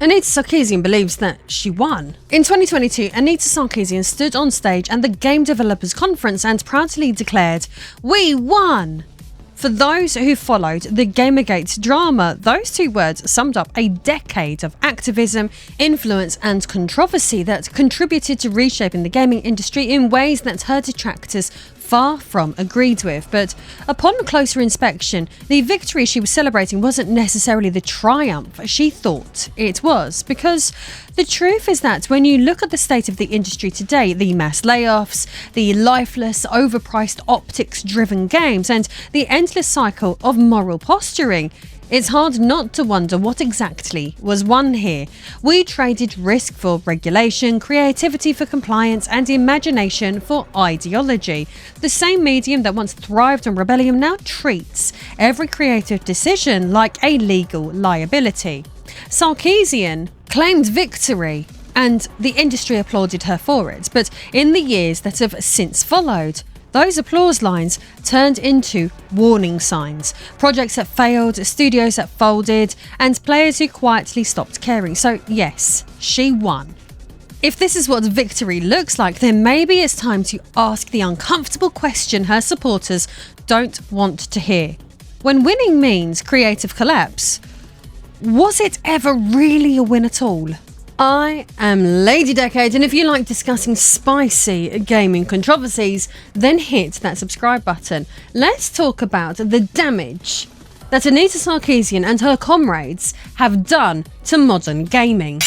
Anita Sarkeesian believes that she won. In 2022, Anita Sarkeesian stood on stage at the Game Developers Conference and proudly declared, "We won!" For those who followed the Gamergate drama, those two words summed up a decade of activism, influence and controversy that contributed to reshaping the gaming industry in ways that her detractors far from agreed with. But upon closer inspection, the victory she was celebrating wasn't necessarily the triumph she thought it was, because the truth is that when you look at the state of the industry today, the mass layoffs, the lifeless, overpriced, optics-driven games, and the endless cycle of moral posturing, it's hard not to wonder what exactly was won here. We traded risk for regulation, creativity for compliance, and imagination for ideology. The same medium that once thrived on rebellion now treats every creative decision like a legal liability. Sarkeesian claimed victory, and the industry applauded her for it. But in the years that have since followed, those applause lines turned into warning signs. Projects that failed, studios that folded, and players who quietly stopped caring. So yes, she won. If this is what victory looks like, then maybe it's time to ask the uncomfortable question her supporters don't want to hear. When winning means creative collapse, was it ever really a win at all? I am Lady Decade, and if you like discussing spicy gaming controversies, then hit that subscribe button. Let's talk about the damage that Anita Sarkeesian and her comrades have done to modern gaming.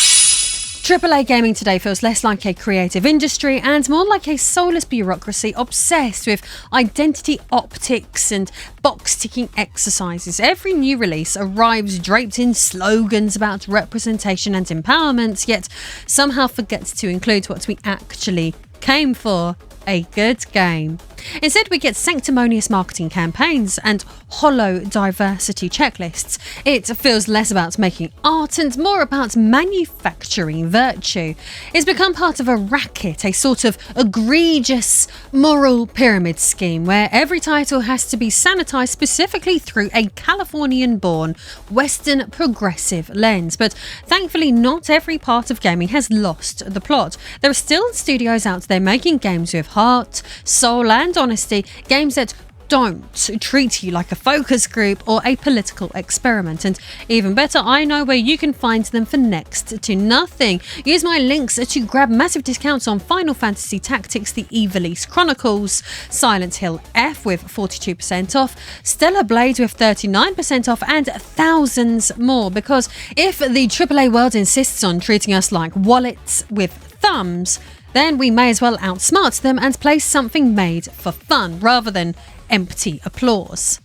AAA gaming today feels less like a creative industry and more like a soulless bureaucracy obsessed with identity optics and box-ticking exercises. Every new release arrives draped in slogans about representation and empowerment, yet somehow forgets to include what we actually came for: a good game. Instead, we get sanctimonious marketing campaigns and hollow diversity checklists. It feels less about making art and more about manufacturing virtue. It's become part of a racket, a sort of egregious moral pyramid scheme where every title has to be sanitized specifically through a Californian-born Western progressive lens. But thankfully, not every part of gaming has lost the plot. There are still studios out there making games with heart, soul and honesty, games that don't treat you like a focus group or a political experiment. And even better, I know where you can find them for next to nothing. Use my links to grab massive discounts on Final Fantasy Tactics: The Ivalice Chronicles, Silent Hill F with 42% off, Stellar Blade with 39% off, and thousands more. Because if the AAA world insists on treating us like wallets with thumbs, then we may as well outsmart them and play something made for fun rather than empty applause.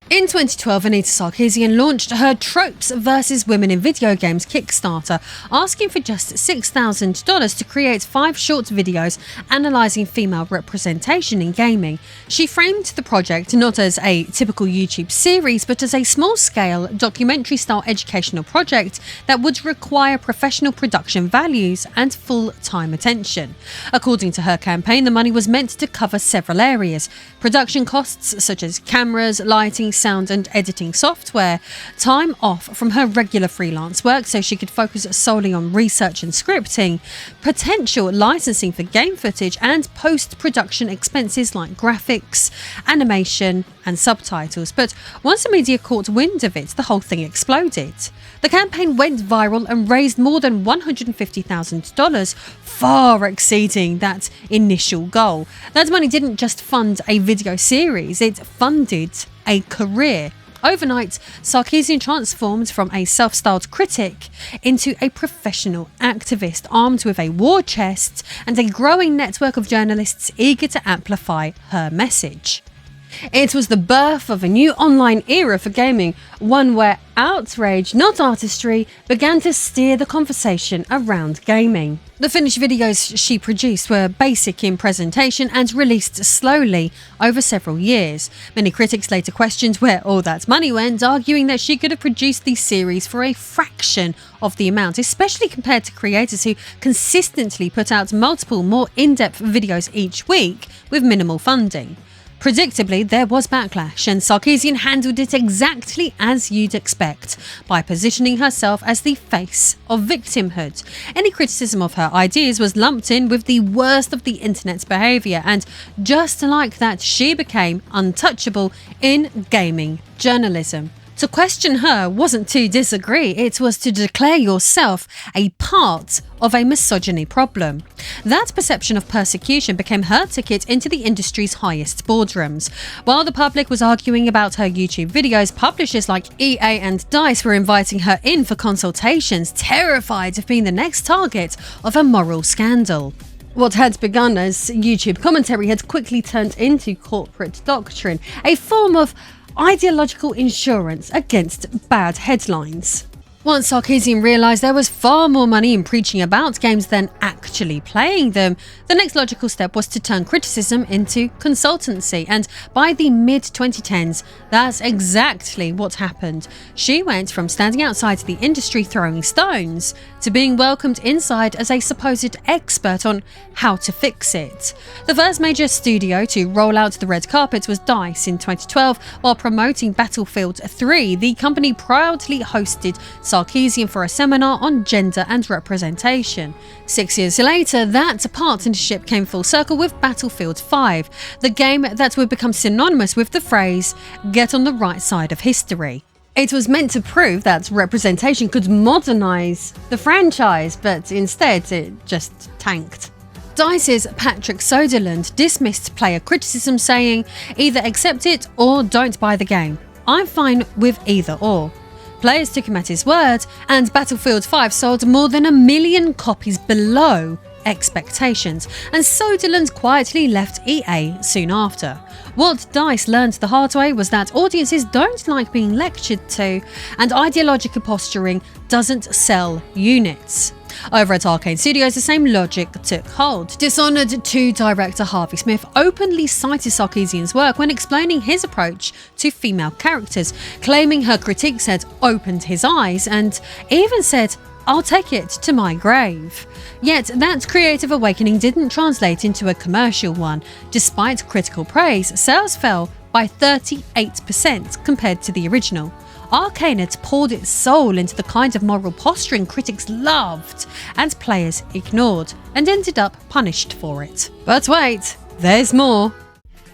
In 2012, Anita Sarkeesian launched her Tropes vs. Women in Video Games Kickstarter, asking for just $6,000 to create 5 short videos analysing female representation in gaming. She framed the project not as a typical YouTube series, but as a small-scale, documentary-style educational project that would require professional production values and full-time attention. According to her campaign, the money was meant to cover several areas: production costs such as cameras, lighting, sound and editing software, time off from her regular freelance work so she could focus solely on research and scripting, potential licensing for game footage, and post-production expenses like graphics, animation and subtitles. But once the media caught wind of it, the whole thing exploded. The campaign went viral and raised more than $150,000, far exceeding that initial goal. That money didn't just fund a video series, it funded a career. Overnight, Sarkeesian transformed from a self-styled critic into a professional activist armed with a war chest and a growing network of journalists eager to amplify her message. It was the birth of a new online era for gaming, one where outrage, not artistry, began to steer the conversation around gaming. The finished videos she produced were basic in presentation and released slowly over several years. Many critics later questioned where all that money went, arguing that she could have produced these series for a fraction of the amount, especially compared to creators who consistently put out multiple, more in-depth videos each week with minimal funding. Predictably, there was backlash, and Sarkeesian handled it exactly as you'd expect, by positioning herself as the face of victimhood. Any criticism of her ideas was lumped in with the worst of the internet's behaviour, and just like that, she became untouchable in gaming journalism. To question her wasn't to disagree, it was to declare yourself a part of a misogyny problem. That perception of persecution became her ticket into the industry's highest boardrooms. While the public was arguing about her YouTube videos, publishers like EA and DICE were inviting her in for consultations, terrified of being the next target of a moral scandal. What had begun as YouTube commentary had quickly turned into corporate doctrine, a form of ideological insurance against bad headlines. Once Sarkeesian realised there was far more money in preaching about games than actually playing them, the next logical step was to turn criticism into consultancy, and by the mid-2010s, that's exactly what happened. She went from standing outside the industry throwing stones to being welcomed inside as a supposed expert on how to fix it. The first major studio to roll out the red carpet was DICE in 2012. While promoting Battlefield 3, the company proudly hosted Sarkeesian for a seminar on gender and representation. 6 years later, that partnership came full circle with Battlefield 5, the game that would become synonymous with the phrase, "get on the right side of history." It was meant to prove that representation could modernise the franchise, but instead it just tanked. DICE's Patrick Soderlund dismissed player criticism, saying, "Either accept it or don't buy the game. I'm fine with either or." Players took him at his word, and Battlefield 5 sold more than 1 million copies below expectations, and Soderlund quietly left EA soon after. What DICE learned the hard way was that audiences don't like being lectured to, and ideological posturing doesn't sell units. Over at Arcane Studios, the same logic took hold. Dishonored 2 director Harvey Smith openly cited Sarkeesian's work when explaining his approach to female characters, claiming her critiques had opened his eyes, and even said, "I'll take it to my grave." Yet that creative awakening didn't translate into a commercial one. Despite critical praise, sales fell by 38% compared to the original. Arcane had poured its soul into the kind of moral posturing critics loved and players ignored, and ended up punished for it. But wait, there's more.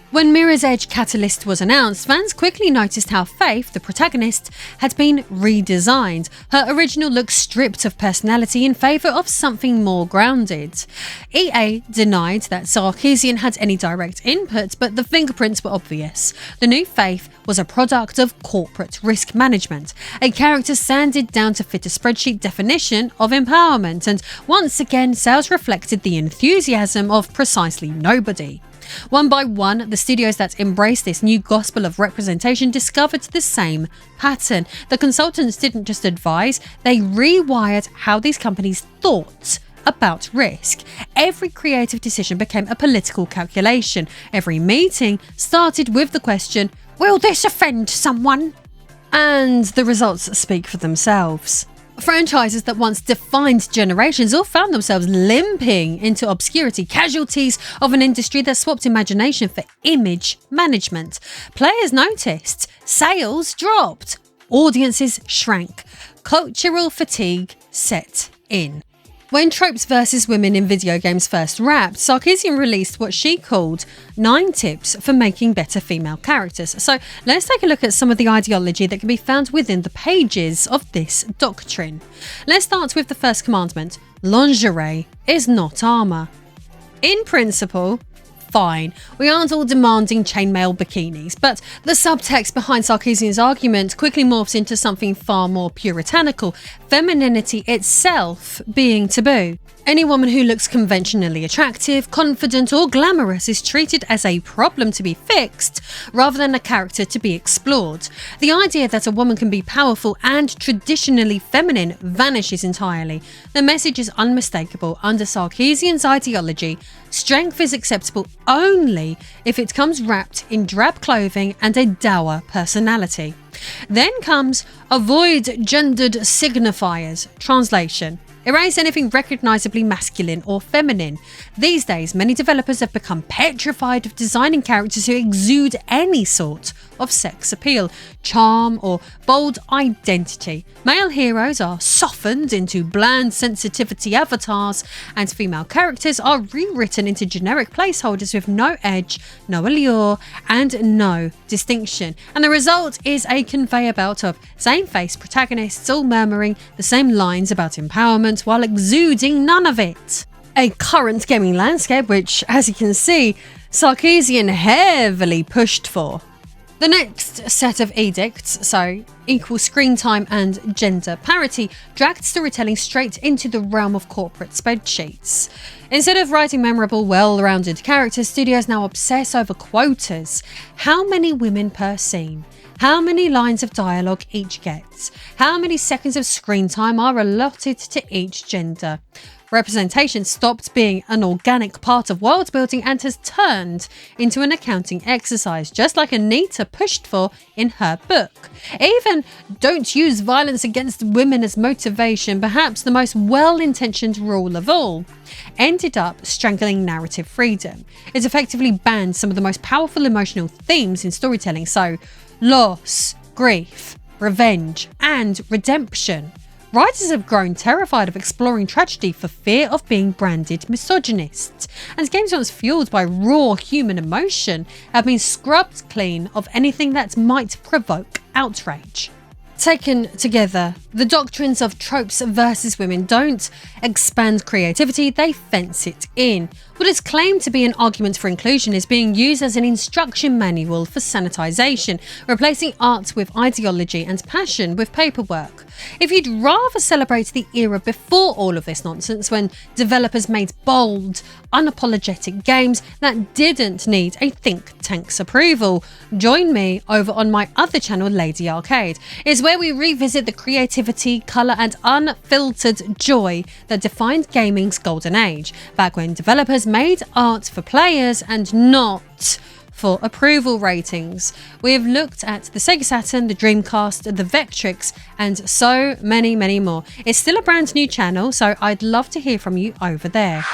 When Mirror's Edge Catalyst was announced, fans quickly noticed how Faith, the protagonist, had been redesigned, her original look stripped of personality in favour of something more grounded. EA denied that Sarkeesian had any direct input, but the fingerprints were obvious. The new Faith was a product of corporate risk management, a character sanded down to fit a spreadsheet definition of empowerment, and once again sales reflected the enthusiasm of precisely nobody. One by one, the studios that embraced this new gospel of representation discovered the same pattern. The consultants didn't just advise, they rewired how these companies thought about risk. Every creative decision became a political calculation. Every meeting started with the question, "Will this offend someone?" And the results speak for themselves. Franchises that once defined generations all found themselves limping into obscurity, casualties of an industry that swapped imagination for image management. Players noticed, sales dropped, audiences shrank, cultural fatigue set in. When tropes versus women in video games first wrapped, Sarkeesian released what she called 9 tips for making better female characters. So let's take a look at some of the ideology that can be found within the pages of this doctrine. Let's start with the first commandment: lingerie is not armour. In principle, fine, we aren't all demanding chainmail bikinis, but the subtext behind Sarkeesian's argument quickly morphs into something far more puritanical, femininity itself being taboo. Any woman who looks conventionally attractive, confident, or glamorous is treated as a problem to be fixed rather than a character to be explored. The idea that a woman can be powerful and traditionally feminine vanishes entirely. The message is unmistakable. Under Sarkeesian's ideology, strength is acceptable only if it comes wrapped in drab clothing and a dour personality. Then comes avoid gendered signifiers. Translation: Erase anything recognisably masculine or feminine. These days, many developers have become petrified of designing characters who exude any sort of sex appeal, charm, or bold identity. Male heroes are softened into bland sensitivity avatars, and female characters are rewritten into generic placeholders with no edge, no allure, and no distinction. And the result is a conveyor belt of same-faced protagonists all murmuring the same lines about empowerment while exuding none of it. A current gaming landscape which, as you can see, Sarkeesian heavily pushed for. The next set of edicts, so equal screen time and gender parity, dragged storytelling straight into the realm of corporate spreadsheets. Instead of writing memorable, well-rounded characters, studios now obsess over quotas. How many women per scene? How many lines of dialogue each gets? How many seconds of screen time are allotted to each gender? Representation stopped being an organic part of world building and has turned into an accounting exercise, just like Anita pushed for in her book. Even don't use violence against women as motivation, perhaps the most well-intentioned rule of all, ended up strangling narrative freedom. It effectively banned some of the most powerful emotional themes in storytelling, so loss, grief, revenge, and redemption. Writers have grown terrified of exploring tragedy for fear of being branded misogynists, and games once fueled by raw human emotion have been scrubbed clean of anything that might provoke outrage. Taken together, the doctrines of tropes versus women don't expand creativity, they fence it in. What is claimed to be an argument for inclusion is being used as an instruction manual for sanitization, replacing art with ideology and passion with paperwork. If you'd rather celebrate the era before all of this nonsense, when developers made bold, unapologetic games that didn't need a think tank's approval, join me over on my other channel, Lady Arcade. It's where we revisit the creativity, colour and unfiltered joy that defined gaming's golden age, back when developers made art for players and not for approval ratings. We have looked at the Sega Saturn, the Dreamcast, the Vectrix, and so many more. It's still a brand new channel, so I'd love to hear from you over there.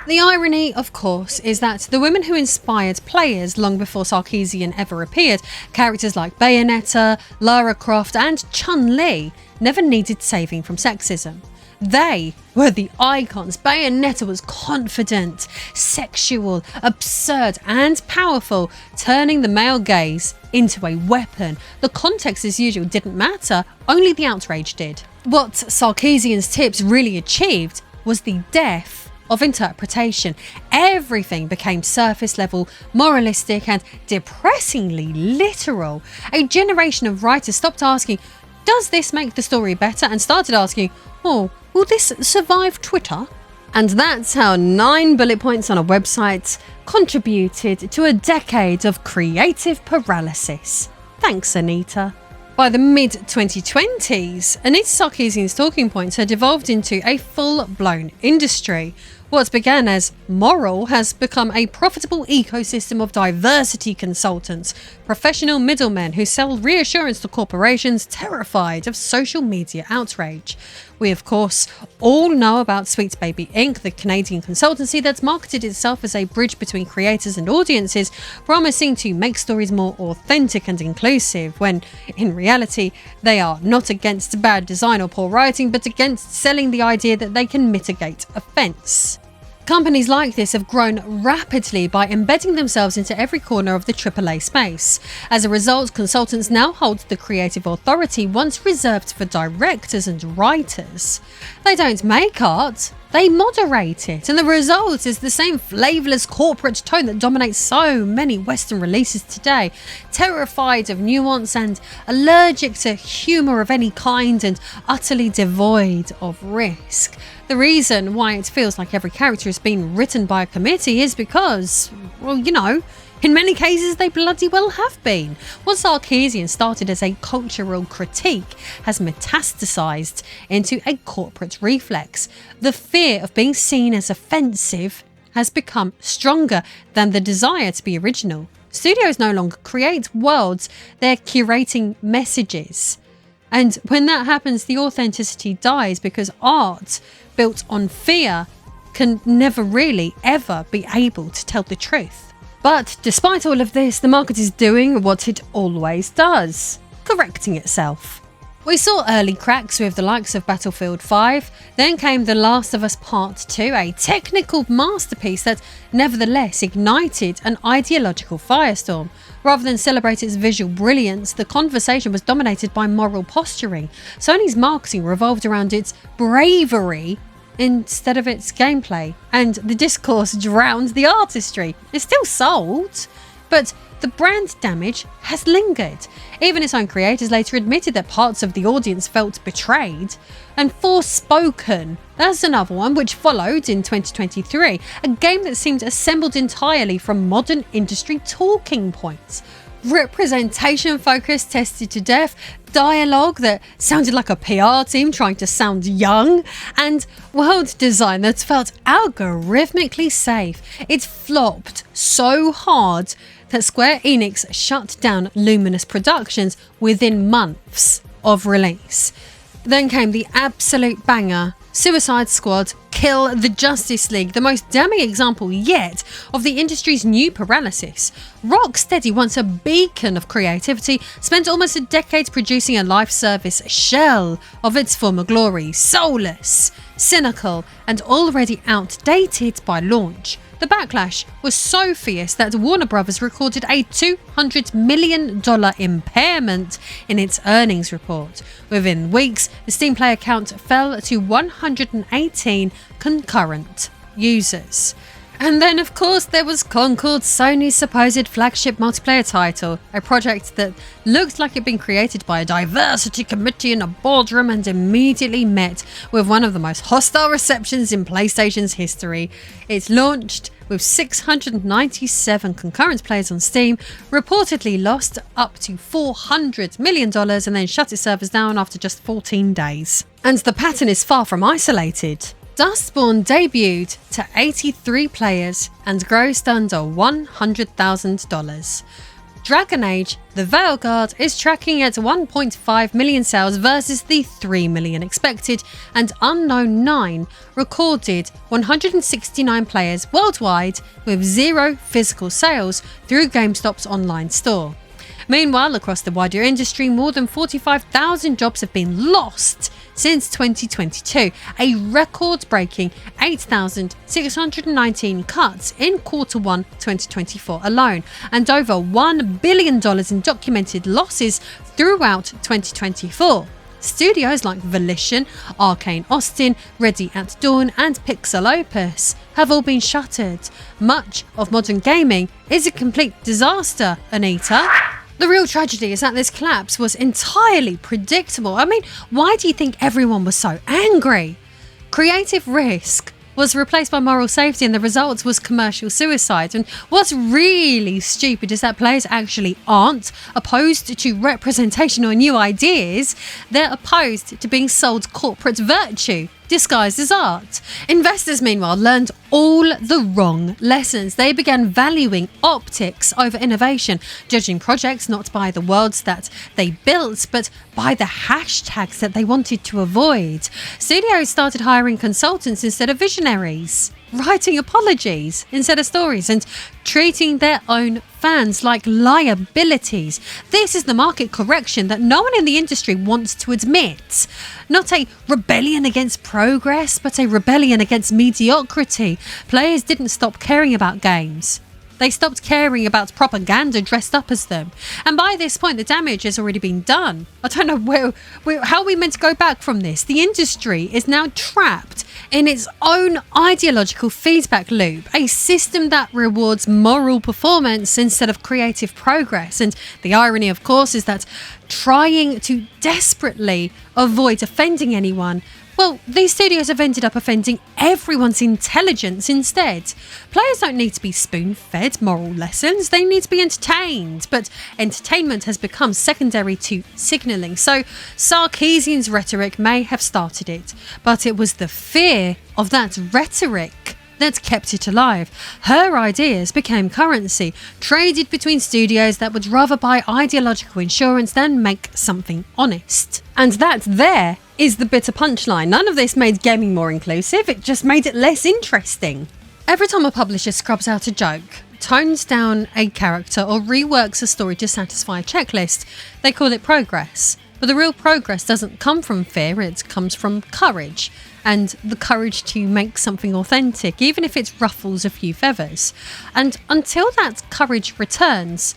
The irony, of course, is that the women who inspired players long before Sarkeesian ever appeared, characters like Bayonetta, Lara Croft, and Chun-Li, never needed saving from sexism. They were the icons. Bayonetta was confident, sexual, absurd, and powerful, turning the male gaze into a weapon. The context, as usual, didn't matter, only the outrage did. What Sarkeesian's tips really achieved was the death of interpretation. Everything became surface level, moralistic, and depressingly literal. A generation of writers stopped asking, does this make the story better? And started asking, oh, will this survive Twitter? And that's how 9 bullet points on a website contributed to a decade of creative paralysis. Thanks, Anita. By the mid-2020s, Anita Sarkeesian's talking points had evolved into a full-blown industry. What began as moral has become a profitable ecosystem of diversity consultants, professional middlemen who sell reassurance to corporations terrified of social media outrage. We, of course, all know about Sweet Baby Inc., the Canadian consultancy that's marketed itself as a bridge between creators and audiences, promising to make stories more authentic and inclusive, when, in reality, they are not against bad design or poor writing, but against selling the idea that they can mitigate offence. Companies like this have grown rapidly by embedding themselves into every corner of the AAA space. As a result, consultants now hold the creative authority once reserved for directors and writers. They don't make art, they moderate it, and the result is the same flavourless corporate tone that dominates so many Western releases today. Terrified of nuance and allergic to humour of any kind and utterly devoid of risk. The reason why it feels like every character is being written by a committee is because, well, you know, in many cases they bloody well have been. What Sarkeesian started as a cultural critique has metastasized into a corporate reflex. The fear of being seen as offensive has become stronger than the desire to be original. Studios no longer create worlds, they're curating messages. And when that happens, the authenticity dies, because art built on fear can never really, ever be able to tell the truth. But despite all of this, the market is doing what it always does, correcting itself. We saw early cracks with the likes of Battlefield 5, then came The Last of Us Part 2, a technical masterpiece that nevertheless ignited an ideological firestorm. Rather than celebrate its visual brilliance, the conversation was dominated by moral posturing. Sony's marketing revolved around its bravery instead of its gameplay, and the discourse drowned the artistry. It still sold, but the brand damage has lingered. Even its own creators later admitted that parts of the audience felt betrayed. And Forspoken, that's another one which followed in 2023, a game that seemed assembled entirely from modern industry talking points. Representation focus tested to death, dialogue that sounded like a PR team trying to sound young, and world design that felt algorithmically safe. It flopped so hard that Square Enix shut down Luminous Productions within months of release. Then came the absolute banger, Suicide Squad Kill the Justice League, the most damning example yet of the industry's new paralysis. Rocksteady, once a beacon of creativity, spent almost a decade producing a live service shell of its former glory, soulless, cynical, and already outdated by launch. The backlash was so fierce that Warner Bros. Recorded a $200 million impairment in its earnings report. Within weeks, the Steam player count fell to 118 concurrent users. And then, of course, there was Concord, Sony's supposed flagship multiplayer title, a project that looked like it'd been created by a diversity committee in a boardroom and immediately met with one of the most hostile receptions in PlayStation's history. It launched with 697 concurrent players on Steam, reportedly lost up to $400 million and then shut its servers down after just 14 days. And the pattern is far from isolated. Dustborn debuted to 83 players and grossed under $100,000. Dragon Age: The Veilguard is tracking at 1.5 million sales versus the 3 million expected, and Unknown 9 recorded 169 players worldwide with 0 physical sales through GameStop's online store. Meanwhile, across the wider industry, more than 45,000 jobs have been lost since 2022, a record-breaking 8,619 cuts in Q1 2024 alone, and over $1 billion in documented losses throughout 2024. Studios like Volition, Arcane Austin, Ready at Dawn and Pixel Opus have all been shuttered. Much of modern gaming is a complete disaster, Anita. The real tragedy is that this collapse was entirely predictable. I mean, why do you think everyone was so angry? Creative risk was replaced by moral safety, and the result was commercial suicide. And what's really stupid is that players actually aren't opposed to representation or new ideas. They're opposed to being sold corporate virtue disguised as art. Investors, meanwhile, learned all the wrong lessons. They began valuing optics over innovation, judging projects not by the worlds that they built, but by the hashtags that they wanted to avoid. Studios started hiring consultants instead of visionaries, writing apologies instead of stories, and treating their own fans like liabilities. This is the market correction that no one in the industry wants to admit. Not a rebellion against progress, but a rebellion against mediocrity. Players didn't stop caring about games. They stopped caring about propaganda dressed up as them. And by this point, the damage has already been done. I don't know how are we meant to go back from this? The industry is now trapped in its own ideological feedback loop, a system that rewards moral performance instead of creative progress. And the irony, of course, is that trying to desperately avoid offending anyone, well, these studios have ended up offending everyone's intelligence instead. Players don't need to be spoon-fed moral lessons, they need to be entertained. But entertainment has become secondary to signalling. So Sarkeesian's rhetoric may have started it, but it was the fear of that rhetoric that kept it alive. Her ideas became currency, traded between studios that would rather buy ideological insurance than make something honest. And that there is the bitter punchline. None of this made gaming more inclusive, it just made it less interesting. Every time a publisher scrubs out a joke, tones down a character, or reworks a story to satisfy a checklist, they call it progress. But the real progress doesn't come from fear, it comes from courage. And the courage to make something authentic, even if it ruffles a few feathers. And until that courage returns,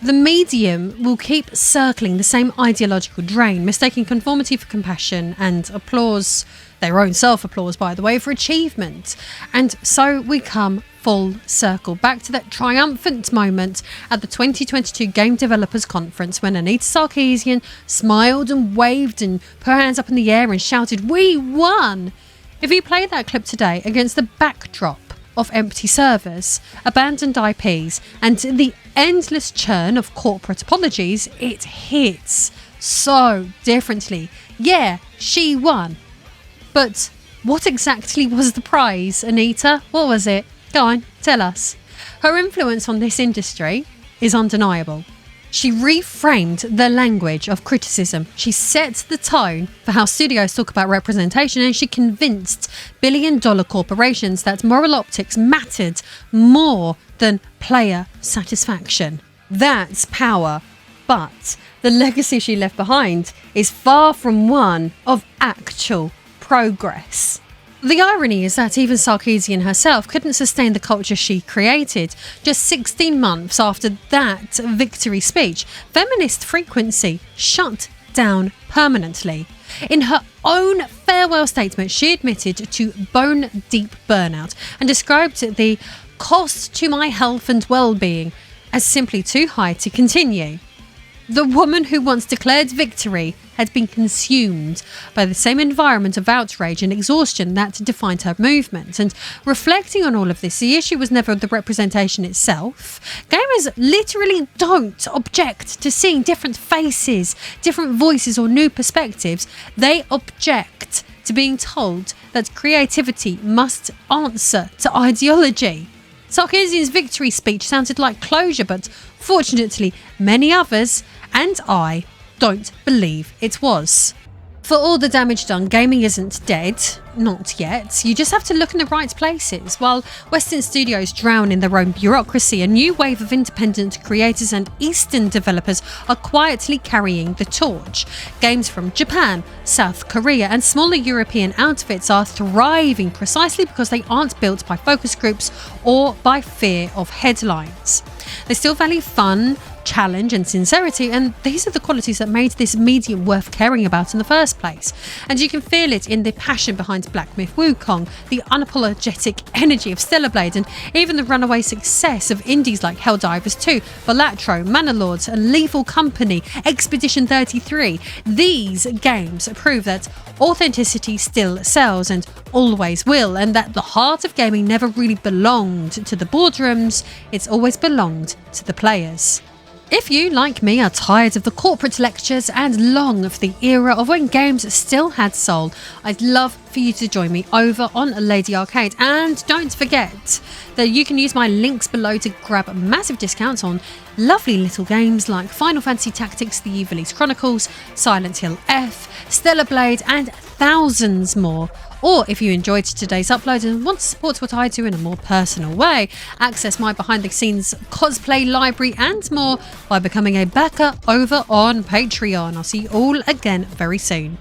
the medium will keep circling the same ideological drain, mistaking conformity for compassion and applause, their own self-applause by the way, for achievement. And so we come full circle back to that triumphant moment at the 2022 Game Developers Conference when Anita Sarkeesian smiled and waved and put her hands up in the air and shouted, "We won!" If you play that clip today against the backdrop of empty servers, abandoned IPs, and the endless churn of corporate apologies, it hits so differently. Yeah, she won. But what exactly was the prize, Anita? What was it? Go on, tell us. Her influence on this industry is undeniable. She reframed the language of criticism. She set the tone for how studios talk about representation, and she convinced billion-dollar corporations that moral optics mattered more than player satisfaction. That's power. But the legacy she left behind is far from one of actual progress. The irony is that even Sarkeesian herself couldn't sustain the culture she created. Just 16 months after that victory speech, feminist frequency shut down permanently. In her own farewell statement, she admitted to bone-deep burnout and described the cost to my health and well-being as simply too high to continue. The woman who once declared victory had been consumed by the same environment of outrage and exhaustion that defined her movement. And reflecting on all of this, the issue was never the representation itself. Gamers literally don't object to seeing different faces, different voices, or new perspectives. They object to being told that creativity must answer to ideology. Sarkeesian's victory speech sounded like closure, but fortunately, many others, and I, don't believe it was. For all the damage done, gaming isn't dead. Not yet. You just have to look in the right places. While Western studios drown in their own bureaucracy, a new wave of independent creators and Eastern developers are quietly carrying the torch. Games from Japan, South Korea, and smaller European outfits are thriving precisely because they aren't built by focus groups or by fear of headlines. They still value fun, challenge, and sincerity, and these are the qualities that made this medium worth caring about in the first place. And you can feel it in the passion behind Black Myth Wukong, the unapologetic energy of Stellar Blade, and even the runaway success of indies like Helldivers 2, Balatro, Manor Lords, and Lethal Company, Expedition 33. These games prove that authenticity still sells and always will, and that the heart of gaming never really belonged to the boardrooms, it's always belonged to the players. If you, like me, are tired of the corporate lectures and long for the era of when games still had soul, I'd love for you to join me over on Lady Arcade. And don't forget that you can use my links below to grab massive discounts on lovely little games like Final Fantasy Tactics, The Ivalice Chronicles, Silent Hill F, Stellar Blade, and thousands more. Or if you enjoyed today's upload and want to support what I do in a more personal way, access my behind the scenes cosplay library and more by becoming a backer over on Patreon. I'll see you all again very soon.